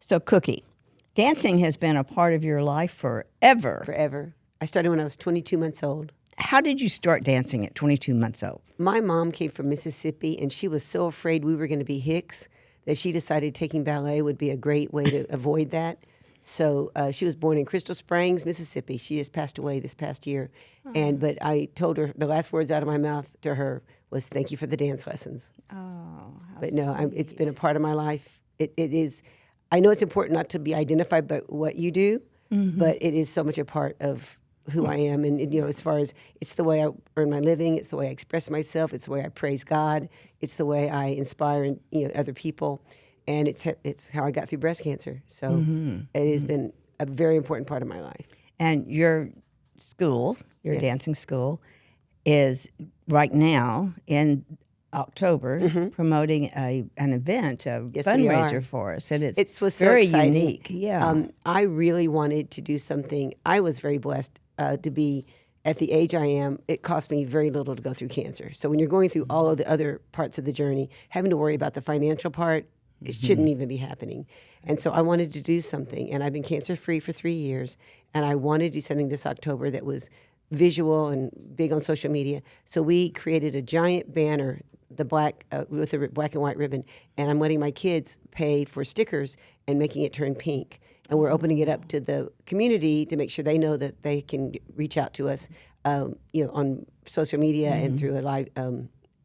So, Cookie, dancing has been a part of your life forever. Forever. I started when I was 22 months old. How did you start dancing at 22 months old? My mom came from Mississippi, and she was so afraid we were going to be Hicks that she decided taking ballet would be a great way to avoid that. So she was born in Crystal Springs, Mississippi. She just passed away this past year. But I told her, the last words out of my mouth to her was, thank you for the dance lessons. Oh, how But no, it's been a part of my life. It is. I know it's important not to be identified by what you do, but it is so much a part of who I am. And, as far as it's the way I earn my living, it's the way I express myself, it's the way I praise God, it's the way I inspire other people, and it's how I got through breast cancer. So it has been a very important part of my life. And your school, your Yes. dancing school, is right now in October promoting an event, a Yes, we fundraiser are. for us. And It was so very exciting. unique. Yeah. I really wanted to do something. I was very blessed to be at the age I am. It cost me very little to go through cancer. So when you're going through all of the other parts of the journey, having to worry about the financial part, it shouldn't even be happening. And so I wanted to do something. And I've been cancer-free for 3 years. And I wanted to do something this October that was visual and big on social media. So we created a giant banner, with a black and white ribbon, and I'm letting my kids pay for stickers and making it turn pink. And we're opening it up to the community to make sure they know that they can reach out to us, on social media and through a live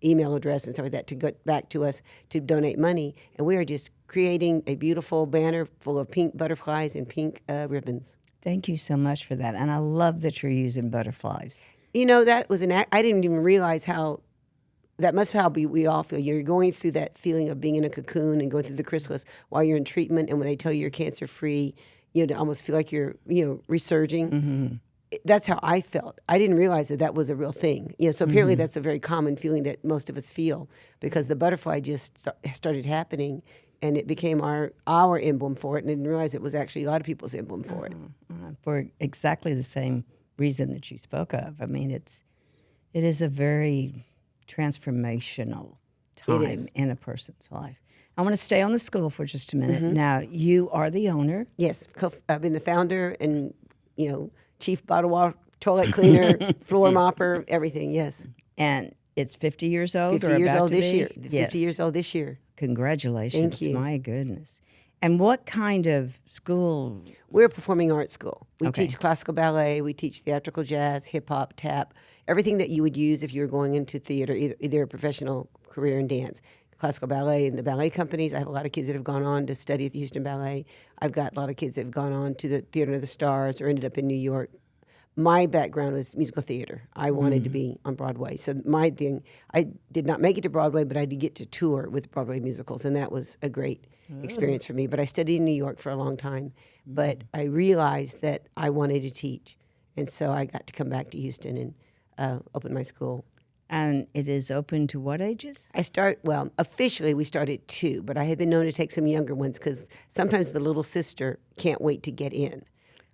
email address and stuff like that to get back to us to donate money. And we are just creating a beautiful banner full of pink butterflies and pink ribbons. Thank you so much for that. And I love that you're using butterflies. That was an act. I didn't even realize how. That must how we all feel. You're going through that feeling of being in a cocoon and going through the chrysalis while you're in treatment, and when they tell you you're cancer free, to almost feel like you're resurging. That's how I felt. I didn't realize that was a real thing. So apparently that's a very common feeling that most of us feel, because the butterfly just started happening, and it became our emblem for it, and I didn't realize it was actually a lot of people's emblem for it. For exactly the same reason that you spoke of. I mean, it is a very transformational time in a person's life. I want to stay on the school for just a minute. Now, you are the owner. Yes, I've been the founder and, chief bottle water, toilet cleaner, floor mopper, everything, yes. And it's 50 years old 50 or years about old to this be? year. Yes. 50 years old this year. Congratulations. Thank you. My goodness. And what kind of school? We're a performing arts school. We Okay. teach classical ballet, we teach theatrical jazz, hip-hop, tap, everything that you would use if you were going into theater, either a professional career in dance. Classical ballet and the ballet companies. I have a lot of kids that have gone on to study at the Houston Ballet. I've got a lot of kids that have gone on to the Theater of the Stars or ended up in New York. My background was musical theater. I wanted to be on Broadway. So my thing, I did not make it to Broadway, but I did get to tour with Broadway musicals, and that was a great experience for me. But I studied in New York for a long time. But I realized that I wanted to teach, and so I got to come back to Houston and open my school. And it is open to what ages? Officially we start at 2, but I have been known to take some younger ones because sometimes the little sister can't wait to get in.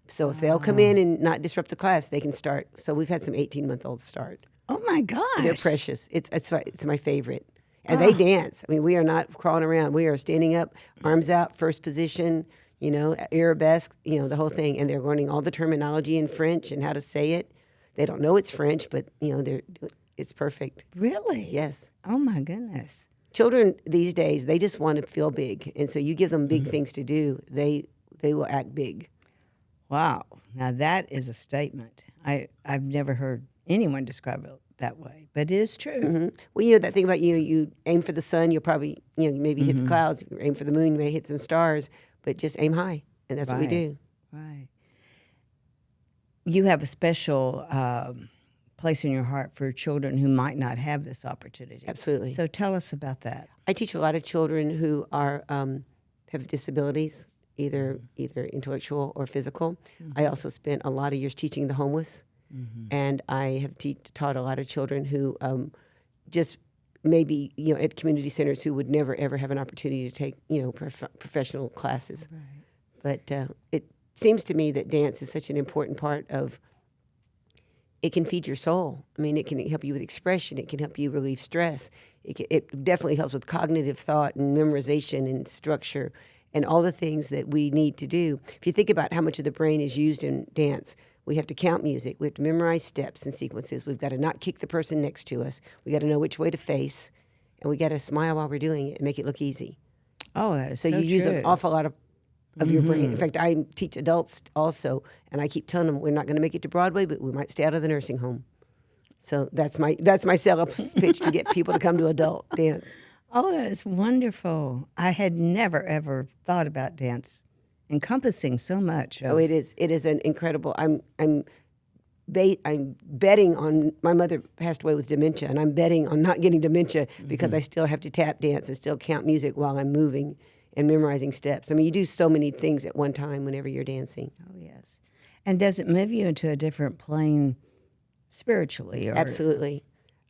So if they'll come in and not disrupt the class, they can start. So we've had some 18-month-olds start. Oh, my gosh. They're precious. It's my favorite. And they dance. I mean, we are not crawling around. We are standing up, arms out, first position, arabesque, the whole thing. And they're learning all the terminology in French and how to say it. They don't know it's French, but, it's perfect. Really? Yes. Oh, my goodness. Children these days, they just want to feel big. And so you give them big things to do, they will act big. Wow. Now, that is a statement. I've never heard anyone describe it that way, but it is true. Well, that thing about you aim for the sun, you'll probably, maybe hit the clouds. You aim for the moon, you may hit some stars, but just aim high. And that's what we do. Right. You have a special place in your heart for children who might not have this opportunity. Absolutely. So tell us about that. I teach a lot of children who are have disabilities, either intellectual or physical. I also spent a lot of years teaching the homeless, and I have taught a lot of children who just maybe at community centers who would never ever have an opportunity to take professional classes. Right. But it seems to me that dance is such an important part of. It can feed your soul. I mean, it can help you with expression. It can help you relieve stress. It definitely helps with cognitive thought and memorization and structure. and all the things that we need to do. If you think about how much of the brain is used in dance, we have to count music. We have to memorize steps and sequences. We've got to not kick the person next to us. We got to know which way to face, and we got to smile while we're doing it and make it look easy. Oh, that is so you use true. an awful lot of your brain. In fact, I teach adults also, and I keep telling them we're not going to make it to Broadway, but we might stay out of the nursing home. So that's my sales pitch to get people to come to adult dance. Oh, that is wonderful. I had never, ever thought about dance encompassing so much. Oh, it is. It is an incredible. I'm betting on. My mother passed away with dementia, and I'm betting on not getting dementia because I still have to tap dance and still count music while I'm moving and memorizing steps. I mean, you do so many things at one time whenever you're dancing. Oh, yes. And does it move you into a different plane spiritually? Or? Absolutely.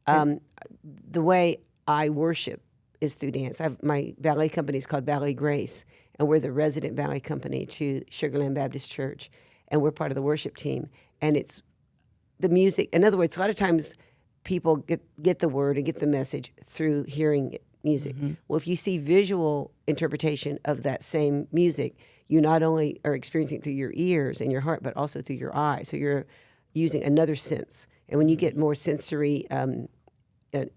The way I worship is through dance. My ballet company is called Ballet Grace, and we're the resident ballet company to Sugarland Baptist Church, and we're part of the worship team. And it's the music. In other words, a lot of times people get the word and get the message through hearing music. Well, if you see visual interpretation of that same music, you not only are experiencing it through your ears and your heart, but also through your eyes. So you're using another sense. And when you get more sensory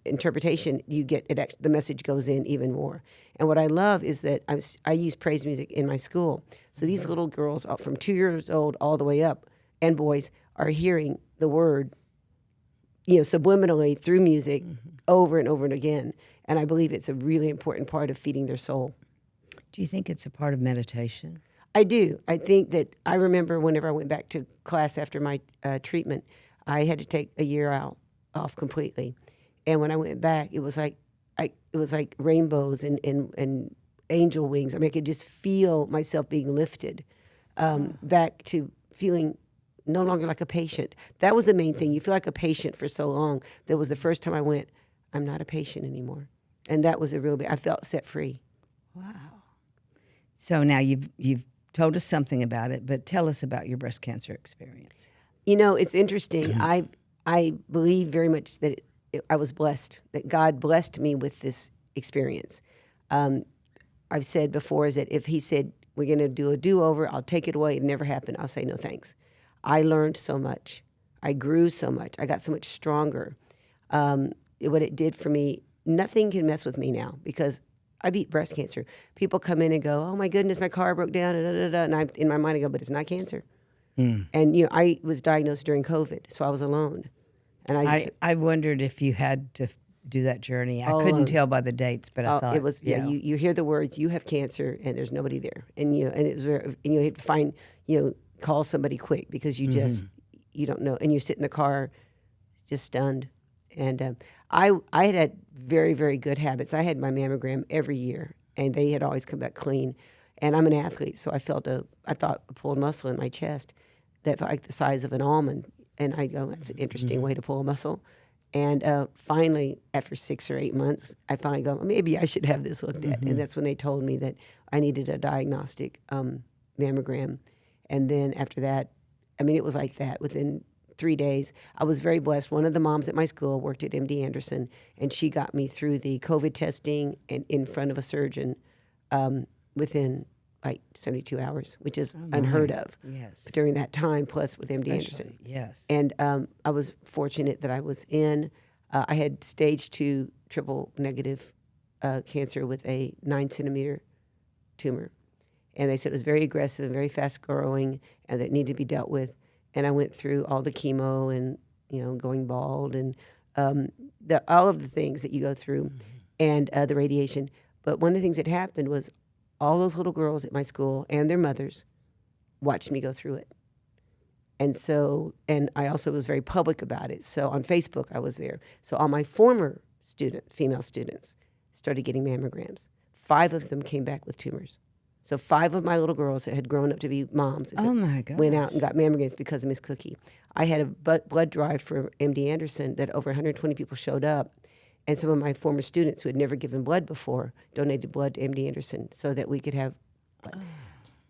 interpretation, you get it. The message goes in even more. And what I love is that I use praise music in my school. So these little girls from 2 years old all the way up, and boys, are hearing the word, subliminally through music over and over and again. And I believe it's a really important part of feeding their soul. Do you think it's a part of meditation? I do. I think that I remember whenever I went back to class after my treatment, I had to take a year off completely. And when I went back, it was like rainbows and angel wings. I mean, I could just feel myself being lifted back to feeling no longer like a patient. That was the main thing. You feel like a patient for so long. That was the first time I went, I'm not a patient anymore. And that was I felt set free. Wow. So now you've told us something about it, but tell us about your breast cancer experience. It's interesting. I believe very much that I was blessed, that God blessed me with this experience. I've said before is that if he said, we're going to do a do-over, I'll take it away, it never happened, I'll say no thanks. I learned so much. I grew so much. I got so much stronger. What it did for me, nothing can mess with me now because I beat breast cancer. People come in and go, oh my goodness, my car broke down, and in my mind I go, but it's not cancer. And I was diagnosed during COVID, so I was alone. And I wondered if you had to do that journey. I couldn't tell by the dates, but I thought it was. Yeah, you hear the words, you have cancer, and there's nobody there, and and it was and you have to find call somebody quick because you just you don't know, and you sit in the car, just stunned. And I had very, very good habits. I had my mammogram every year, and they had always come back clean. And I'm an athlete, so I thought a pulled muscle in my chest that felt like the size of an almond. And I go, that's an interesting way to pull a muscle. And finally, after 6 or 8 months, I finally go, maybe I should have this looked at. And that's when they told me that I needed a diagnostic mammogram. And then after that, it was like that. Within 3 days, I was very blessed. One of the moms at my school worked at MD Anderson, and she got me through the COVID testing and in front of a surgeon within like 72 hours, which is unheard of. Yes. But during that time, plus with MD Anderson. Yes. And I was fortunate that I was in. I had stage 2 triple negative cancer with a 9-centimeter tumor. And they said it was very aggressive and very fast growing and that needed to be dealt with. And I went through all the chemo and, going bald and all of the things that you go through and the radiation. But one of the things that happened was all those little girls at my school and their mothers watched me go through it. And I also was very public about it. So on Facebook, I was there. So all my former female students, started getting mammograms. 5 of them came back with tumors. So 5 of my little girls that had grown up to be moms went out and got mammograms because of Miss Cookie. I had a blood drive for MD Anderson that over 120 people showed up. And some of my former students who had never given blood before donated blood to MD Anderson so that we could have blood.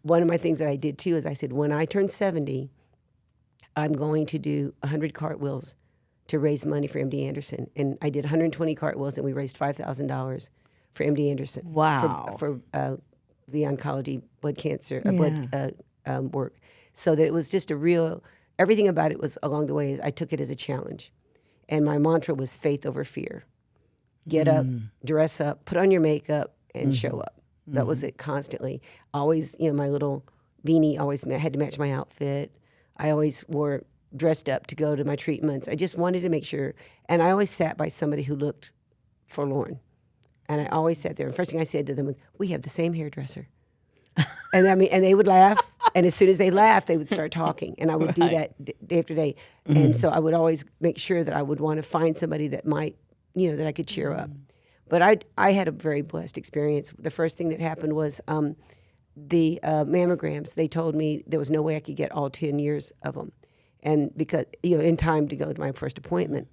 One of my things that I did too is I said, when I turn 70, I'm going to do 100 cartwheels to raise money for MD Anderson. And I did 120 cartwheels and we raised $5,000 for MD Anderson. Wow. For the oncology blood cancer, Yeah. blood work. So that it was just a real, everything about it was along the way, I took it as a challenge. And my mantra was faith over fear. Get up, dress up, put on your makeup, and show up. That was it constantly. Always, my little beanie always had to match my outfit. I always wore dressed up to go to my treatments. I just wanted to make sure. And I always sat by somebody who looked forlorn. And I always sat there. And first thing I said to them was, "We have the same hairdresser." And and they would laugh. And as soon as they laughed, they would start talking. And I would do that day after day. And so I would always make sure that I would want to find somebody that might, that I could cheer up. But I had a very blessed experience. The first thing that happened was the mammograms. They told me there was no way I could get all 10 years of them. And because, in time to go to my first appointment.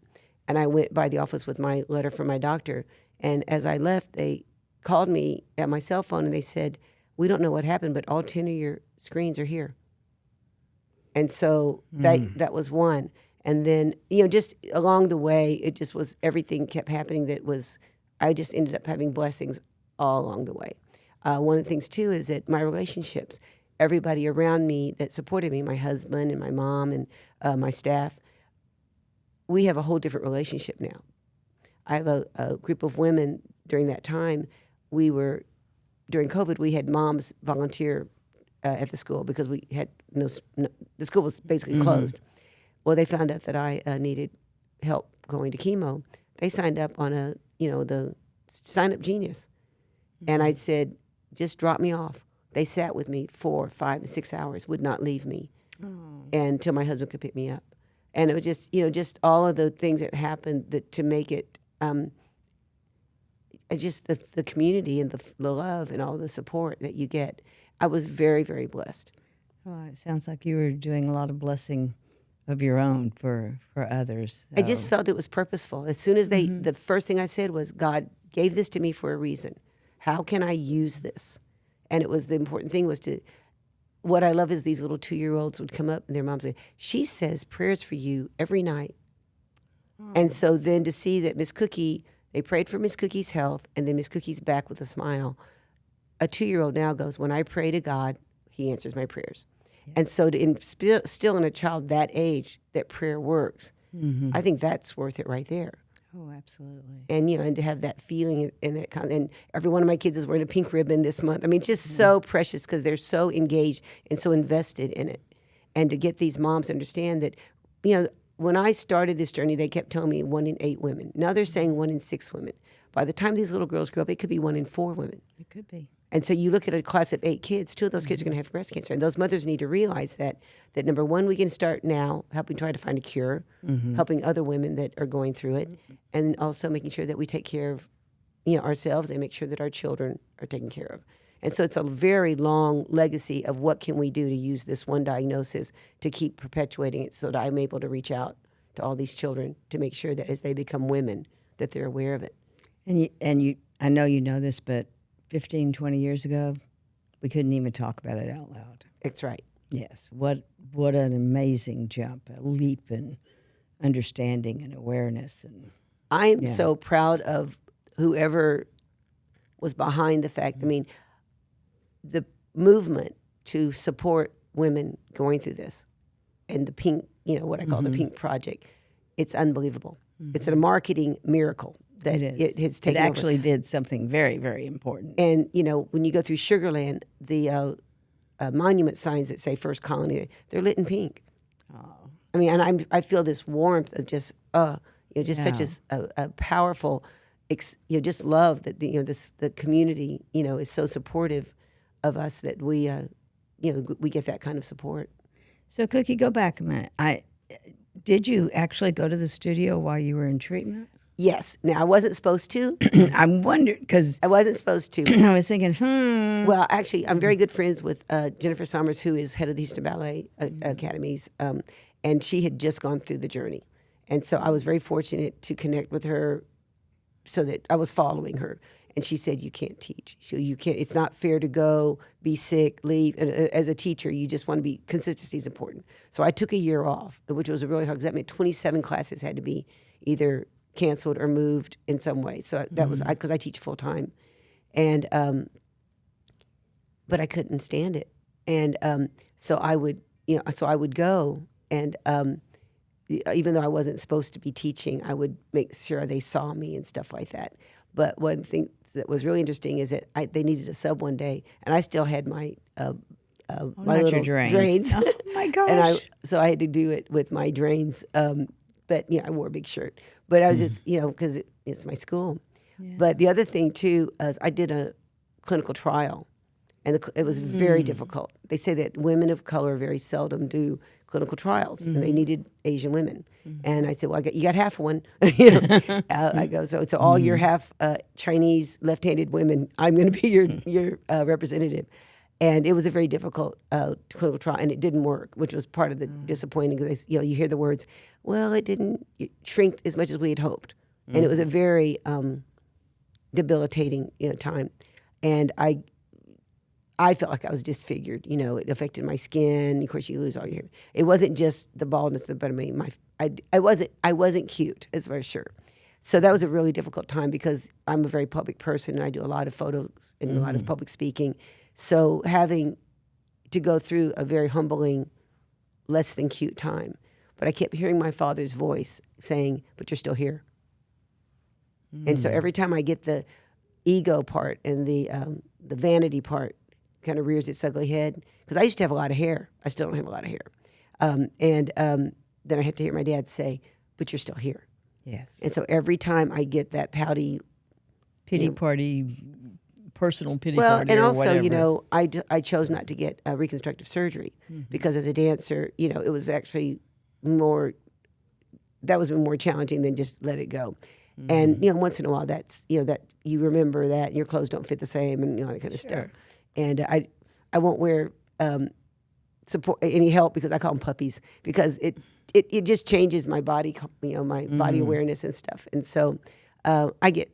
And I went by the office with my letter from my doctor. And as I left, they called me at my cell phone and they said, "We don't know what happened, but all 10 of your screens are here." And so that was one. And then, just along the way, it just was, everything kept happening that was, I just ended up having blessings all along the way. One of the things, too, is that my relationships, everybody around me that supported me, my husband and my mom and my staff, we have a whole different relationship now. I have a group of women during that time. During COVID, we had moms volunteer at the school because we had the school was basically closed. Well, they found out that I needed help going to chemo. They signed up on the Sign Up Genius. And I said, "Just drop me off." They sat with me 4, 5, 6 hours, would not leave me until my husband could pick me up. And it was just, just all of the things that happened to make it, just the community and the love and all the support that you get. I was very, very blessed. Oh, it sounds like you were doing a lot of blessing of your own for others. I just felt it was purposeful. As soon as the first thing I said was, "God gave this to me for a reason. How can I use this?" And it was, the important thing was what I love is these little 2-year-olds would come up and their mom say, "She says prayers for you every night." Oh. And so then to see that Miss Cookie, they prayed for Miss Cookie's health, and then Miss Cookie's back with a smile. A 2-year-old now goes, "When I pray to God, He answers my prayers." Yeah. And so still in a child that age, that prayer works. I think that's worth it right there. Oh, absolutely. And and to have that feeling and that and every one of my kids is wearing a pink ribbon this month. I mean, it's just so precious because they're so engaged and so invested in it. And to get these moms to understand that, when I started this journey, they kept telling me 1 in 8 women. Now they're saying 1 in 6 women. By the time these little girls grow up, it could be 1 in 4 women. It could be. And so you look at a class of 8 kids, 2 of those kids are going to have breast cancer. And those mothers need to realize that number one, we can start now helping try to find a cure, helping other women that are going through it, and also making sure that we take care of ourselves and make sure that our children are taken care of. And so it's a very long legacy of what can we do to use this one diagnosis to keep perpetuating it so that I'm able to reach out to all these children to make sure that as they become women, that they're aware of it. And you, I know you know this, but 15, 20 years ago, we couldn't even talk about it out loud. That's right. Yes. What an amazing jump, a leap in understanding and awareness. And I am so proud of whoever was behind the fact. I mean, the movement to support women going through this and the pink, what I call the Pink Project, it's unbelievable. It's a marketing miracle. That it has taken It actually did something very, very important. And, when you go through Sugarland, the monument signs that say First Colony, they're lit in pink. Oh. I mean, and I feel this warmth of just, such a powerful, just love that, the community, is so supportive of us that we get that kind of support. So, Cookie, go back a minute. Did you actually go to the studio while you were in treatment? Yes. Now, I wasn't supposed to. I'm wondering, because I wasn't supposed to. I was thinking, Well, actually, I'm very good friends with Jennifer Sommers, who is head of the Houston Ballet Academies, and she had just gone through the journey. And so I was very fortunate to connect with her so that I was following her. And she said, "You can't teach. You can't. It's not fair to go, be sick, leave. And as a teacher, you just want to be, consistency is important." So I took a year off, which was really hard because that meant 27 classes had to be either canceled or moved in some way. So that was because I teach full time, and but I couldn't stand it. And so I would, go, and even though I wasn't supposed to be teaching, I would make sure they saw me and stuff like that. But one thing that was really interesting is that they needed a sub one day, and I still had my my little drains. Oh my gosh! And so I had to do it with my drains. But I wore a big shirt. But I was just because it's my school. Yeah. But the other thing too is I did a clinical trial, and it was very difficult. They say that women of color very seldom do clinical trials, and they needed Asian women. And I said, well, you got half one. I go, so all your half Chinese left-handed women, I'm going to be your representative. And it was a very difficult clinical trial, and it didn't work, which was part of the disappointing. Because you hear the words, well, it didn't shrink as much as we had hoped, and it was a very debilitating time. And I felt like I was disfigured. It affected my skin. Of course, you lose all your hair. It wasn't just the baldness, but I wasn't cute, that's for sure. So that was a really difficult time because I'm a very public person, and I do a lot of photos and a lot of public speaking. So having to go through a very humbling, less than cute time. But I kept hearing my father's voice saying, but you're still here. And so every time I get the ego part and the vanity part kind of rears its ugly head, because I used to have a lot of hair. I still don't have a lot of hair. Then I have to hear my dad say, but you're still here. Yes. And so every time I get that pouty pity party, personal pity well, party, and or also, whatever. I chose not to get reconstructive surgery because as a dancer, it was actually more, that was more challenging than just let it go. And, once in a while that's, that you remember that and your clothes don't fit the same and, that kind of stuff. And I won't wear support any help because I call them puppies because it just changes my body, my body awareness and stuff. And so I get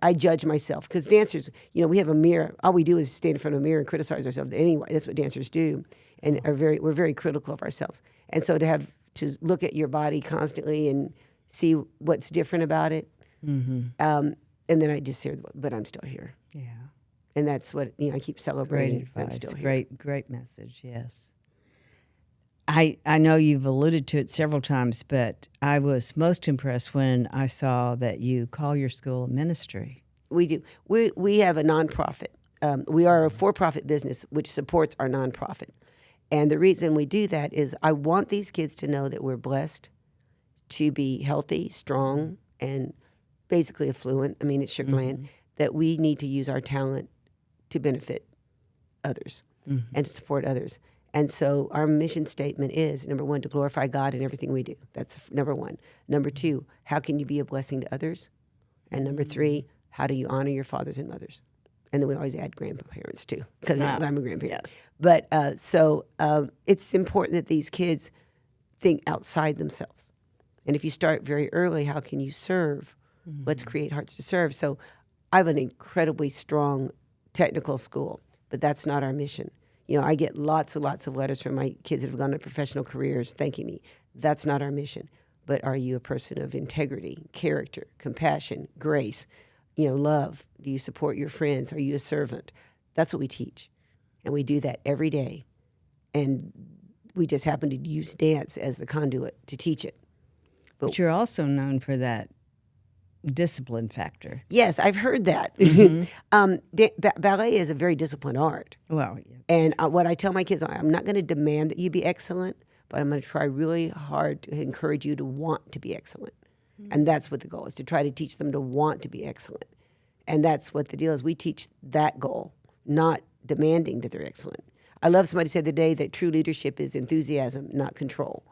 I judge myself because dancers, we have a mirror. All we do is stand in front of a mirror and criticize ourselves. Anyway, that's what dancers do, and we're very critical of ourselves. And so to look at your body constantly and see what's different about it, and then I just say, but I'm still here. Yeah, and that's what I keep celebrating. Great advice. I'm still here. Great message. Yes. I know you've alluded to it several times, but I was most impressed when I saw that you call your school a ministry. We do. We have a nonprofit. We are a for-profit business which supports our nonprofit. And the reason we do that is I want these kids to know that we're blessed to be healthy, strong, and basically affluent. I mean, it's Sugar Land, that we need to use our talent to benefit others and to support others. And so our mission statement is, number one, to glorify God in everything we do. That's number one. Number two, how can you be a blessing to others? And number three, how do you honor your fathers and mothers? And then we always add grandparents too, because I'm a grandparent. Yes. But so it's important that these kids think outside themselves. And if you start very early, how can you serve? Let's create hearts to serve. So I have an incredibly strong technical school, but that's not our mission. I get lots and lots of letters from my kids that have gone to professional careers thanking me. That's not our mission. But are you a person of integrity, character, compassion, grace, love? Do you support your friends? Are you a servant? That's what we teach. And we do that every day. And we just happen to use dance as the conduit to teach it. But you're also known for that discipline factor. Yes, I've heard that. Ballet is a very disciplined art. Well, yeah. And what I tell my kids, I'm not going to demand that you be excellent, but I'm going to try really hard to encourage you to want to be excellent. And that's what the goal is, to try to teach them to want to be excellent. And that's what the deal is. We teach that goal, not demanding that they're excellent. I love somebody said the other day that true leadership is enthusiasm, not control.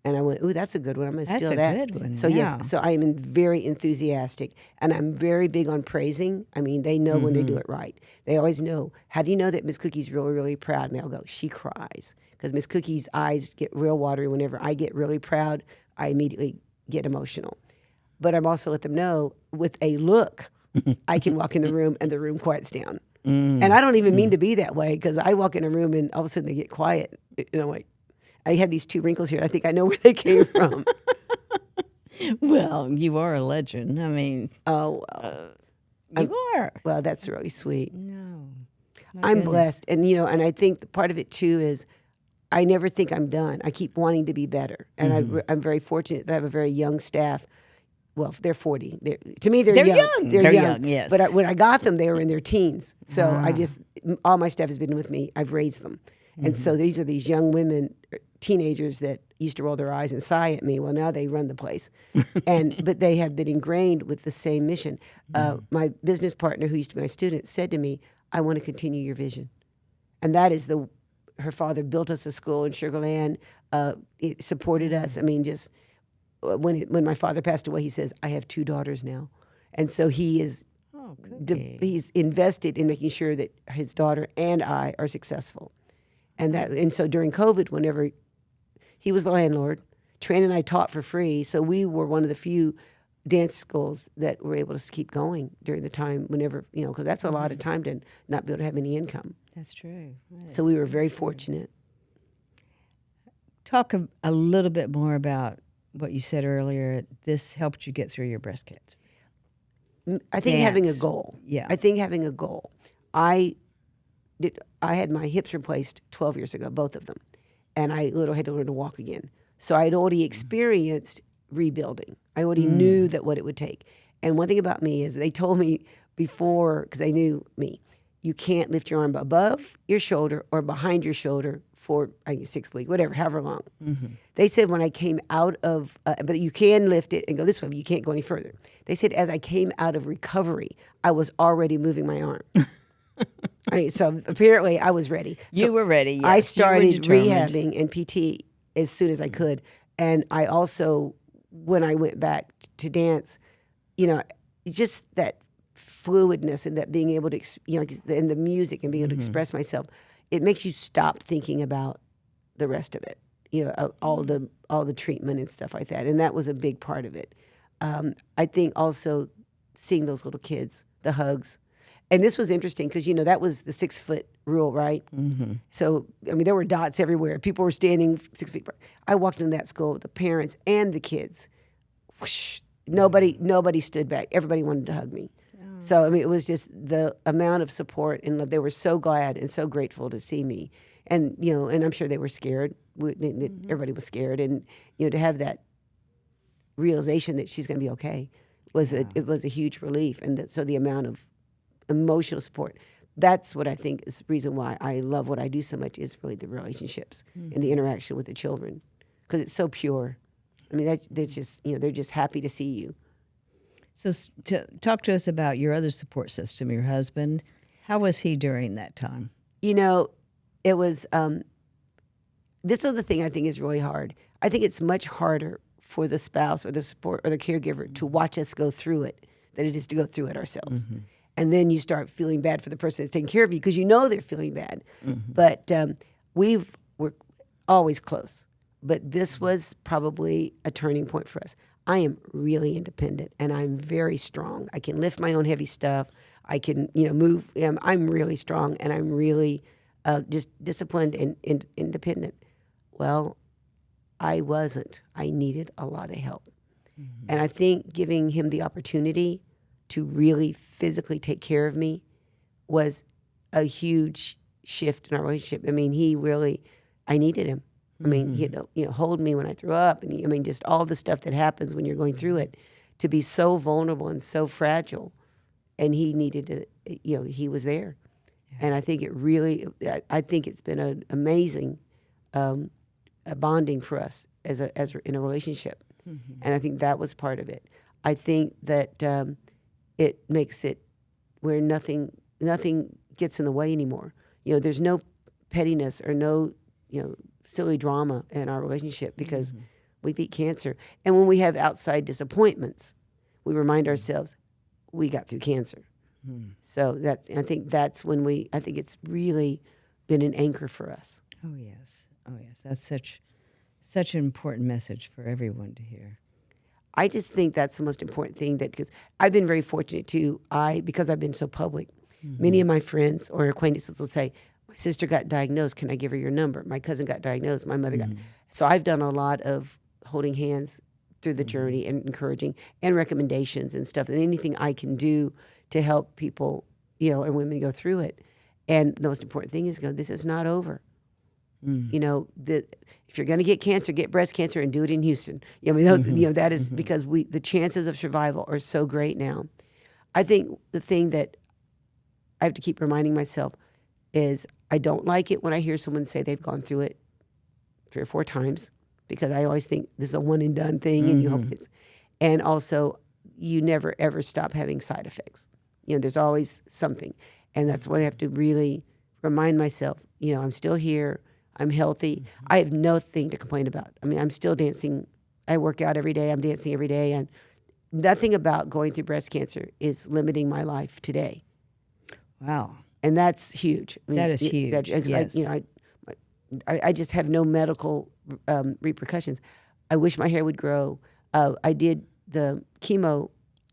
And I went, ooh, that's a good one. I'm going to steal that. That's a good one. So yes, so I am very enthusiastic, and I'm very big on praising. I mean, they know when they do it right. They always know. How do you know that Miss Cookie's really, really proud? And they'll go, she cries. Because Miss Cookie's eyes get real watery. Whenever I get really proud, I immediately get emotional. But I'm also let them know with a look, I can walk in the room and the room quiets down. And I don't even mean to be that way, because I walk in a room and all of a sudden they get quiet. Like, I had these 2 wrinkles here. I think I know where they came from. Well, you are a legend. I mean, You are. Well, that's really sweet. No. My I'm goodness. blessed. And, and I think part of it too is I never think I'm done. I keep wanting to be better. And I'm very fortunate that I have a very young staff. Well, they're 40. To me, they're young. They're young, yes. But when I got them, they were in their teens. So Wow. all my staff has been with me. I've raised them. And so these are these young women, teenagers that used to roll their eyes and sigh at me. Well, now they run the place. But they have been ingrained with the same mission. My business partner, who used to be my student, said to me, I want to continue your vision. And that is her father built us a school in Sugar Land. It supported us. I mean, just when my father passed away, he says, I have 2 daughters now. And so he is he's invested in making sure that his daughter and I are successful. And so during COVID, whenever he was the landlord, Tran and I taught for free. So we were one of the few dance schools that were able to keep going during the time whenever, because that's a lot of time to not be able to have any income. That's true. So we were very fortunate. Talk a little bit more about what you said earlier. This helped you get through your breast cancer. I think having a Dance. goal. Yeah. I think having a goal. I had my hips replaced 12 years ago, both of them. And I literally had to learn to walk again. So I'd already experienced rebuilding. I already knew that what it would take. And one thing about me is they told me before, because they knew me, you can't lift your arm above your shoulder or behind your shoulder for 6 weeks, whatever, however long. They said when I came out of, but you can lift it and go this way, but you can't go any further. They said as I came out of recovery, I was already moving my arm. So apparently I was ready. You were ready, yes. I You were started determined. rehabbing and PT as soon as I could. And I also, when I went back to dance, just that fluidness and that being able to, and the music and being able to express myself, it makes you stop thinking about the rest of it, all the treatment and stuff like that. And that was a big part of it. I think also seeing those little kids, the hugs. And this was interesting because, that was the 6-foot rule, right? So, there were dots everywhere. People were standing 6 feet apart. I walked into that school with the parents and the kids. Whoosh, nobody stood back. Everybody wanted to hug me. So, it was just the amount of support and love. They were so glad and so grateful to see me. And, and I'm sure they were scared. Everybody was scared. And, to have that realization that she's going to be okay it was a huge relief. And so the amount of emotional support, that's what I think is the reason why I love what I do so much, is really the relationships and the interaction with the children, because it's so pure. That's just, they're just happy to see you. So talk to us about your other support system, your husband. How was he during that time? It was, this is the thing I think is really hard. I think it's much harder for the spouse or the support or the caregiver to watch us go through it than it is to go through it ourselves. And then you start feeling bad for the person that's taking care of you because they're feeling bad. But we're always close. But this was probably a turning point for us. I am really independent and I'm very strong. I can lift my own heavy stuff. I can, move. I'm really strong and I'm really just disciplined and independent. Well, I wasn't. I needed a lot of help. And I think giving him the opportunity to really physically take care of me was a huge shift in our relationship. I needed him. He'd hold me when I threw up, and just all the stuff that happens when you're going through it, to be so vulnerable and so fragile, and he needed to, he was there, and I think it's been an amazing bonding for us as in a relationship, and I think that was part of it. I think that it makes it where nothing gets in the way anymore. There's no pettiness or no silly drama in our relationship because we beat cancer. And when we have outside disappointments, we remind ourselves we got through cancer. So I think it's really been an anchor for us. Oh yes. That's such an important message for everyone to hear. I just think that's the most important thing, because I've been very fortunate too. Because I've been so public, many of my friends or acquaintances will say, my sister got diagnosed, can I give her your number? My cousin got diagnosed, my mother got. So I've done a lot of holding hands through the journey and encouraging and recommendations and stuff, and anything I can do to help people, and women go through it. And the most important thing is, this is not over. If you're going to get cancer, get breast cancer and do it in Houston. That is because the chances of survival are so great now. I think the thing that I have to keep reminding myself is I don't like it when I hear someone say they've gone through it 3 or 4 times, because I always think this is a one and done thing, and you hope it's. And also, you never ever stop having side effects. There's always something, and that's what I have to really remind myself. I'm still here. I'm healthy. I have nothing to complain about. I mean, I'm still dancing. I work out every day. I'm dancing every day, and nothing about going through breast cancer is limiting my life today. Wow. And that's huge. I mean, that is huge. Yes. I just have no medical repercussions. I wish my hair would grow. I did the chemo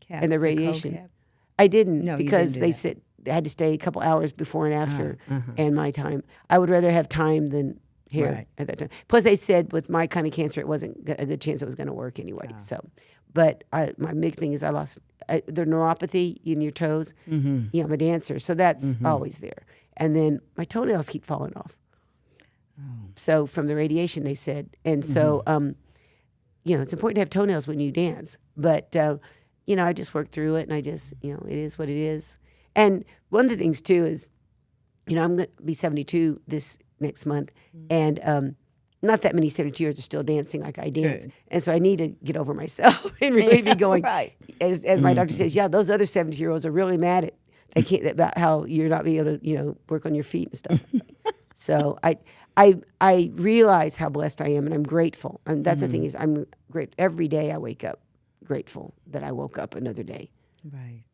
and the radiation. I didn't, because they said I had to stay a couple hours before and after, and my time. I would rather have time than hair at that time. Plus, they said with my kind of cancer, it wasn't a good chance it was going to work anyway. So, but my big thing is I lost the neuropathy in your toes. I'm a dancer, so that's always there. And then my toenails keep falling off. So from the radiation, they said. And so, it's important to have toenails when you dance. But, I just worked through it, and I just, it is what it is. And one of the things, too, is, I'm going to be 72 this next month. And not that many 72-years are still dancing like I dance. Good. And so I need to get over myself and really be going, as my doctor says, those other 70-year-olds are really mad at about how you're not being able to, work on your feet and stuff. So I realize how blessed I am, and I'm grateful. And that's the thing is, I'm great. Every day I wake up grateful that I woke up another day. Right.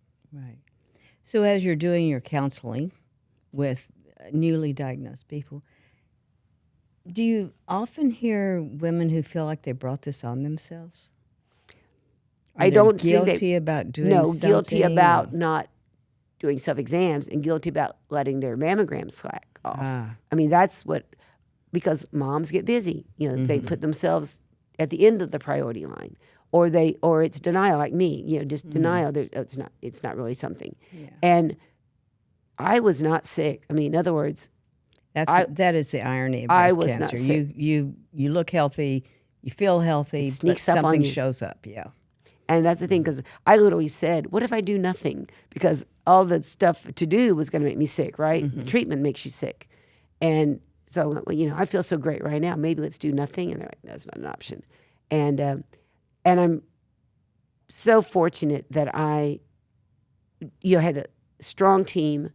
So as you're doing your counseling with newly diagnosed people, do you often hear women who feel like they brought this on themselves? I don't think guilty about doing something? Guilty about not doing self-exams, and guilty about letting their mammograms slack off. I mean, that's because moms get busy. They put themselves at the end of the priority line, or it's denial, like me. Just denial. It's not really something. Yeah. And I was not sick. I mean, in other words, that is the irony of breast cancer. Not sick. You look healthy, you feel healthy, but something shows up. Yeah. And that's the thing, because I literally said, what if I do nothing? Because all the stuff to do was going to make me sick, right? The treatment makes you sick. And so, I feel so great right now. Maybe let's do nothing. And they're like, that's not an option. And I'm so fortunate that I had a strong team,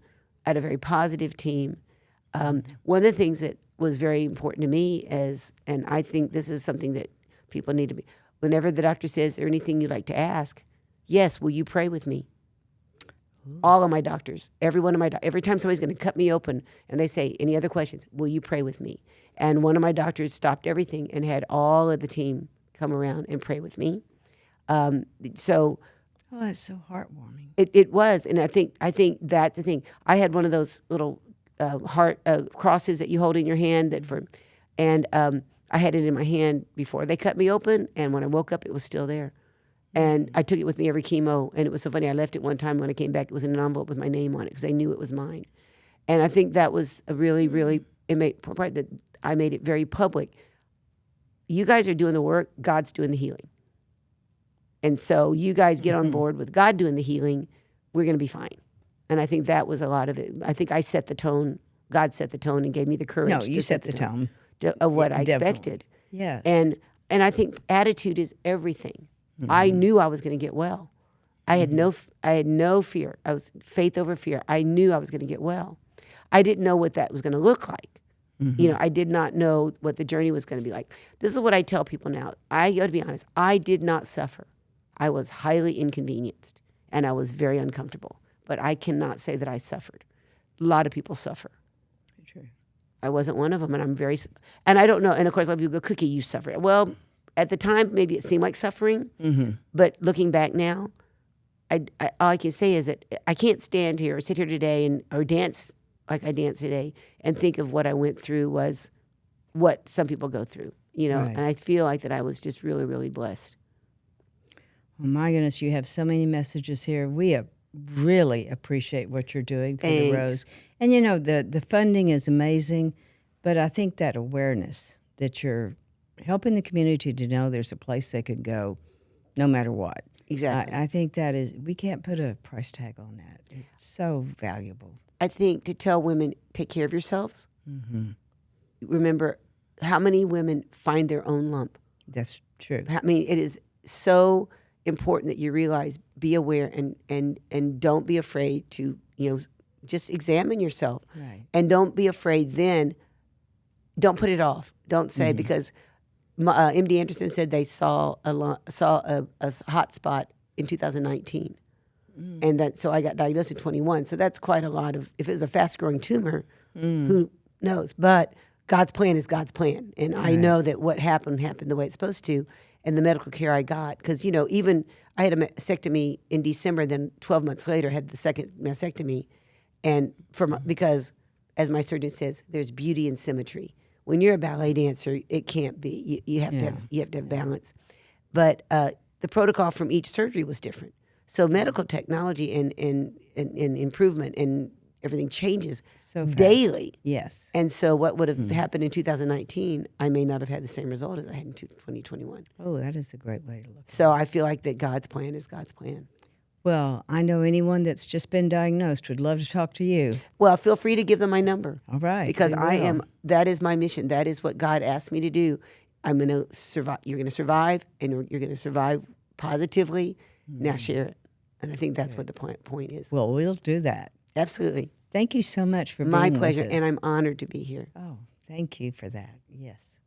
I had a very positive team. One of the things that was very important to me is, and I think this is something that people need to be, whenever the doctor says, is there anything you'd like to ask? Yes, will you pray with me? All of my doctors, every time somebody's going to cut me open and they say, any other questions, will you pray with me? And one of my doctors stopped everything and had all of the team come around and pray with me. Oh, that's so heartwarming. It was, and I think that's the thing. I had one of those little heart crosses that you hold in your hand I had it in my hand before they cut me open, and when I woke up, it was still there. And I took it with me every chemo, and it was so funny. I left it one time. When I came back, it was in an envelope with my name on it because I knew it was mine. And I think that was a really, really part that I made it very public. You guys are doing the work. God's doing the healing. And so you guys get on board with God doing the healing. We're going to be fine. And I think that was a lot of it. I think I set the tone. God set the tone and gave me the courage. No, you set the tone. Of what I expected. Yes. And I think attitude is everything. I knew I was going to get well. I had no fear. I was faith over fear. I knew I was going to get well. I didn't know what that was going to look like. I did not know what the journey was going to be like. This is what I tell people now. I got to be honest. I did not suffer. I was highly inconvenienced, and I was very uncomfortable. But I cannot say that I suffered. A lot of people suffer. True. I wasn't one of them, and I don't know. And of course, a lot of people go, Cookie, you suffered. Well, at the time, maybe it seemed like suffering, but looking back now, all I can say is that I can't stand here or sit here today or dance like I dance today and think of what I went through was what some people go through, Right. And I feel like that I was just really, really blessed. Oh my goodness, you have so many messages here. We really appreciate what you're doing for the Thanks. Rose. And you know, the funding is amazing, but I think that awareness that you're helping the community to know there's a place they could go no matter what. Exactly. I think that is, we can't put a price tag on that. It's so valuable. I think to tell women, take care of yourselves. Mm-hmm. Remember, how many women find their own lump? That's true. I mean, it is so important that you realize, be aware, and don't be afraid to, just examine yourself. Right. And don't be afraid then. Don't put it off. Don't say, because MD Anderson said they saw a hot spot in 2019. And so I got diagnosed in 21. So that's quite a lot of, if it was a fast growing tumor, who knows? But God's plan is God's plan. And I know that what happened the way it's supposed to. And the medical care I got, because, even I had a mastectomy in December, then 12 months later had the second mastectomy. And because, as my surgeon says, there's beauty in symmetry. When you're a ballet dancer, it can't be. You have to have balance. But the protocol from each surgery was different. So medical technology and improvement and everything changes So fast. daily. Yes. And so what would have happened in 2019, I may not have had the same result as I had in 2021. Oh, that is a great way to look at it. So I feel like that God's plan is God's plan. Well, I know anyone that's just been diagnosed would love to talk to you. Well, feel free to give them my number. All right. Because we will. that is my mission. That is what God asked me to do. I'm going to survive. You're going to survive, and you're going to survive positively. Now share it. And I think that's what the point is. Well, we'll do that. Absolutely. Thank you so much for being My with pleasure, us. and I'm honored to be here. Oh, thank you for that. Yes.